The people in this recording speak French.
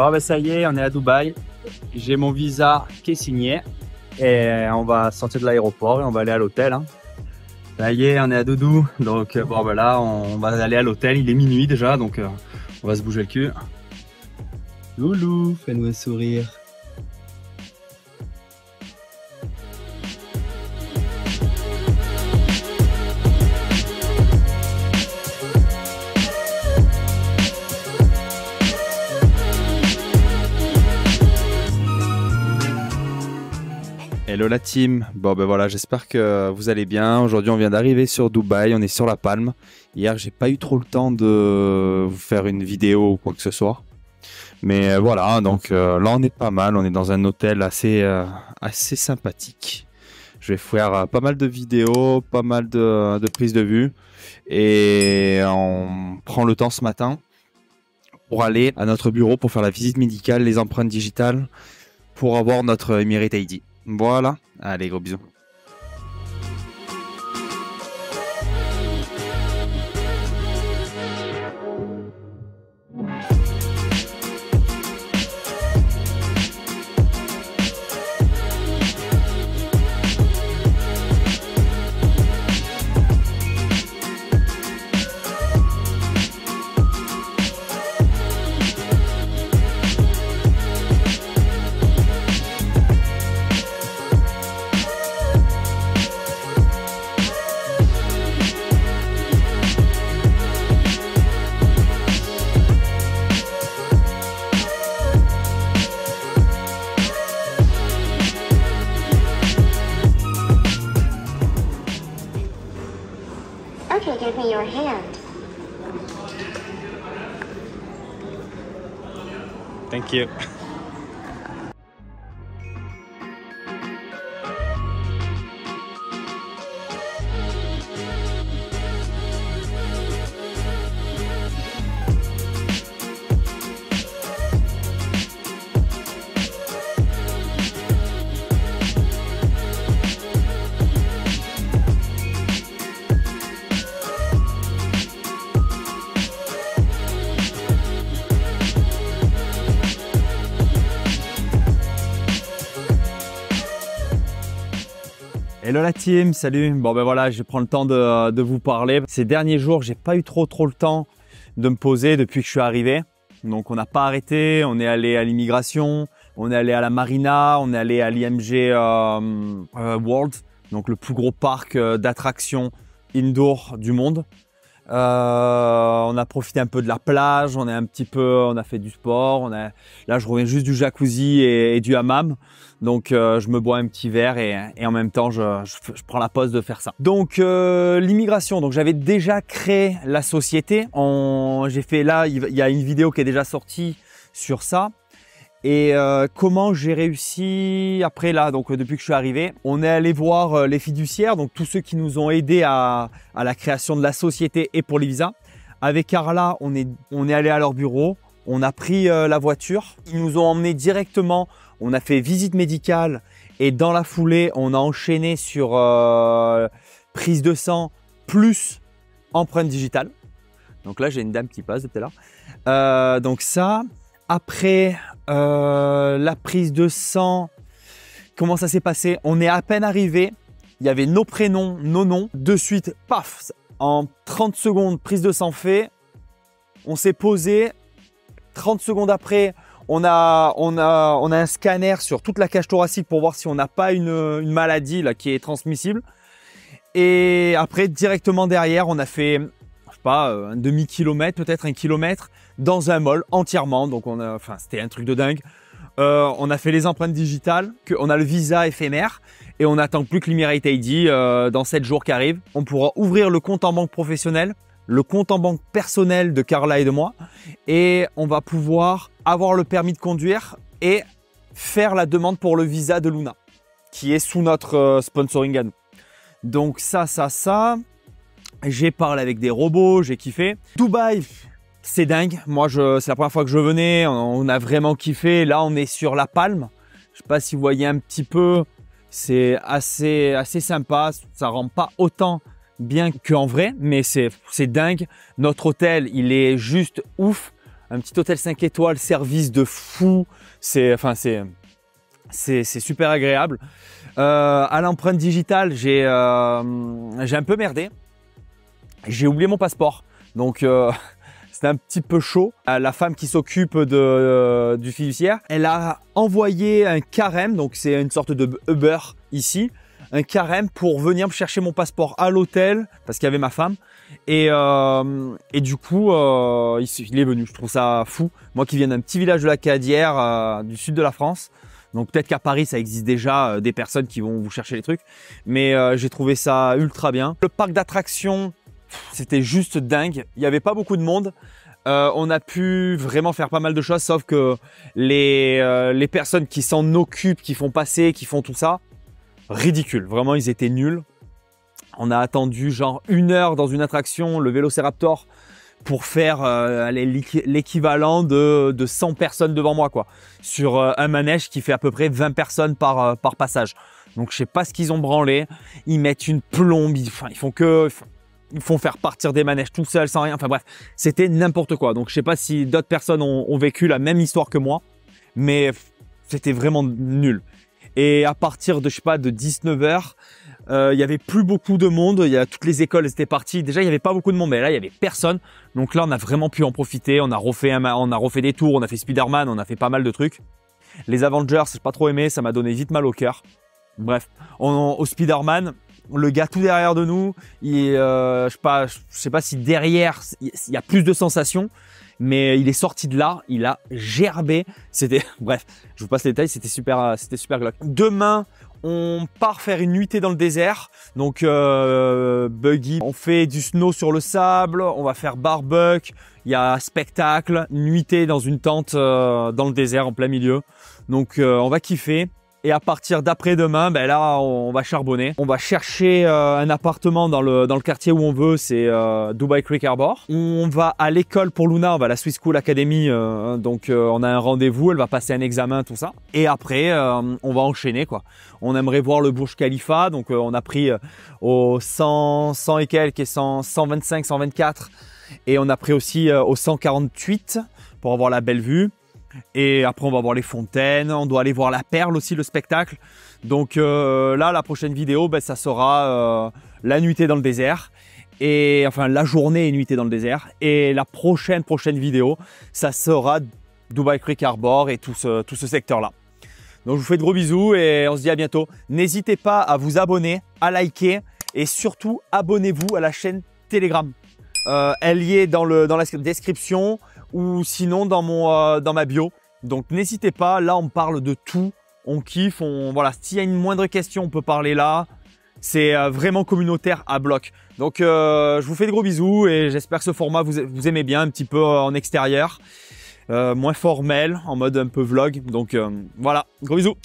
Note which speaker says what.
Speaker 1: Bon, ben ça y est, on est à Dubaï. J'ai mon visa qui est signé et on va sortir de l'aéroport et on va aller à l'hôtel. Hein. Ça y est, on est à Doudou. Donc, bon, ben là, on va aller à l'hôtel. Il est minuit déjà, donc on va se bouger le cul. Loulou, fais-nous un sourire. Hello la team, bon ben voilà, j'espère que vous allez bien. Aujourd'hui on vient d'arriver sur Dubaï, on est sur la Palme. Hier j'ai pas eu trop le temps de vous faire une vidéo ou quoi que ce soit. Mais voilà, donc là on est pas mal, on est dans un hôtel assez sympathique. Je vais faire pas mal de vidéos, pas mal de prises de vue. Et on prend le temps ce matin pour aller à notre bureau pour faire la visite médicale, les empreintes digitales, pour avoir notre Emirate ID. Voilà, allez, gros bisous.
Speaker 2: Okay, give me your hand.
Speaker 1: Thank you. Hello la team, salut. Bon ben voilà, je prends le temps de vous parler. Ces derniers jours, j'ai pas eu trop le temps de me poser depuis que je suis arrivé. Donc on n'a pas arrêté, on est allé à l'immigration, on est allé à la marina, on est allé à l'IMG World, donc le plus gros parc d'attractions indoor du monde. On a profité un peu de la plage, on a fait du sport. Là, je reviens juste du jacuzzi et du hammam. Donc, je me bois un petit verre et en même temps, je prends la pause de faire ça. Donc, l'immigration. Donc, j'avais déjà créé la société. J'ai fait là, il y a une vidéo qui est déjà sortie sur ça. Et comment j'ai réussi après là, donc depuis que je suis arrivé, on est allé voir les fiduciaires, donc tous ceux qui nous ont aidés à la création de la société et pour les visas. Avec Carla, on est allé à leur bureau, on a pris la voiture, ils nous ont emmenés directement, on a fait visite médicale et dans la foulée, on a enchaîné sur prise de sang plus empreinte digitale. Donc là, j'ai une dame qui passe depuis là. Donc ça, après la prise de sang, comment ça s'est passé? On est à peine arrivé, il y avait nos prénoms, nos noms. De suite, paf, en 30 secondes, prise de sang fait. On s'est posé. 30 secondes après, on a un scanner sur toute la cage thoracique pour voir si on n'a pas une maladie là, qui est transmissible. Et après, directement derrière, on a fait, je sais pas, un demi-kilomètre, peut-être 1 kilomètre, dans un mall entièrement. Donc, c'était un truc de dingue. On a fait les empreintes digitales, on a le visa éphémère et on n'attend plus que l'Emirate ID dans 7 jours qui arrivent. On pourra ouvrir le compte en banque professionnel, le compte en banque personnel de Carla et de moi et on va pouvoir avoir le permis de conduire et faire la demande pour le visa de Luna qui est sous notre sponsoring à nous. Donc ça, j'ai parlé avec des robots, j'ai kiffé. Dubaï, c'est dingue. Moi, c'est la première fois que je venais. On a vraiment kiffé. Là, on est sur la Palme. Je sais pas si vous voyez un petit peu. C'est assez sympa. Ça rend pas autant bien qu'en vrai, mais c'est dingue. Notre hôtel, il est juste ouf. un petit hôtel 5 étoiles, service de fou. C'est super agréable. À l'empreinte digitale, j'ai un peu merdé. J'ai oublié mon passeport. Donc, c'était un petit peu chaud. La femme qui s'occupe du fiduciaire, elle a envoyé un carême. Donc, c'est une sorte de Uber ici. Un carême pour venir me chercher mon passeport à l'hôtel parce qu'il y avait ma femme. Et du coup, il est venu. Je trouve ça fou. Moi qui viens d'un petit village de la Cadière, du sud de la France. Donc peut-être qu'à Paris, ça existe déjà des personnes qui vont vous chercher les trucs. Mais j'ai trouvé ça ultra bien. Le parc d'attractions, c'était juste dingue. Il n'y avait pas beaucoup de monde. On a pu vraiment faire pas mal de choses, sauf que les personnes qui s'en occupent, qui font passer, qui font tout ça, ridicule. Vraiment, ils étaient nuls. On a attendu genre 1 heure dans une attraction, le Vélociraptor, pour faire l'équivalent de 100 personnes devant moi, quoi, sur un manège qui fait à peu près 20 personnes par passage. Donc je sais pas ce qu'ils ont branlé. Ils mettent une plombe, ils font faire partir des manèges tout seuls sans rien. Enfin bref, c'était n'importe quoi. Donc je sais pas si d'autres personnes ont vécu la même histoire que moi, mais c'était vraiment nul. Et à partir de, je sais pas, de 19 h, il y avait plus beaucoup de monde. Toutes les écoles étaient parties. Déjà, il y avait pas beaucoup de monde, mais là, il y avait personne. Donc là, on a vraiment pu en profiter. On a refait des tours, on a fait Spider-Man, on a fait pas mal de trucs. Les Avengers, j'ai pas trop aimé, ça m'a donné vite mal au cœur. Bref, au Spider-Man, le gars tout derrière de nous, je sais pas si derrière, il y a plus de sensations. Mais il est sorti de là, il a gerbé. Bref, je vous passe les détails, c'était super glauque. Demain, on part faire une nuitée dans le désert. Donc, buggy, on fait du snow sur le sable, on va faire barbecue, il y a spectacle, nuitée dans une tente dans le désert en plein milieu. Donc, on va kiffer. Et à partir d'après-demain, ben là, on va charbonner. On va chercher un appartement dans le quartier où on veut, c'est Dubai Creek Harbor. On va à l'école pour Luna, on va à la Swiss School Academy. Donc, on a un rendez-vous, elle va passer un examen, tout ça. Et après, on va enchaîner, quoi. On aimerait voir le Burj Khalifa. Donc, on a pris au 100 et quelques, et 125, 124. Et on a pris aussi au 148 pour avoir la belle vue. Et après, on va voir les fontaines, on doit aller voir la Perle aussi, le spectacle. Donc là, la prochaine vidéo, ben, ça sera la nuitée dans le désert. Et enfin, la journée et nuitée dans le désert. Et la prochaine vidéo, ça sera Dubai Creek Harbor et tout ce secteur-là. Donc, je vous fais de gros bisous et on se dit à bientôt. N'hésitez pas à vous abonner, à liker et surtout, abonnez-vous à la chaîne Telegram. Elle y est dans la description ou sinon dans ma bio. Donc n'hésitez pas, là on parle de tout, on kiffe, voilà, s'il y a une moindre question, on peut parler là. C'est vraiment communautaire à bloc. Donc je vous fais de gros bisous et j'espère que ce format vous aimez bien, un petit peu en extérieur, moins formel, en mode un peu vlog. Donc voilà, gros bisous.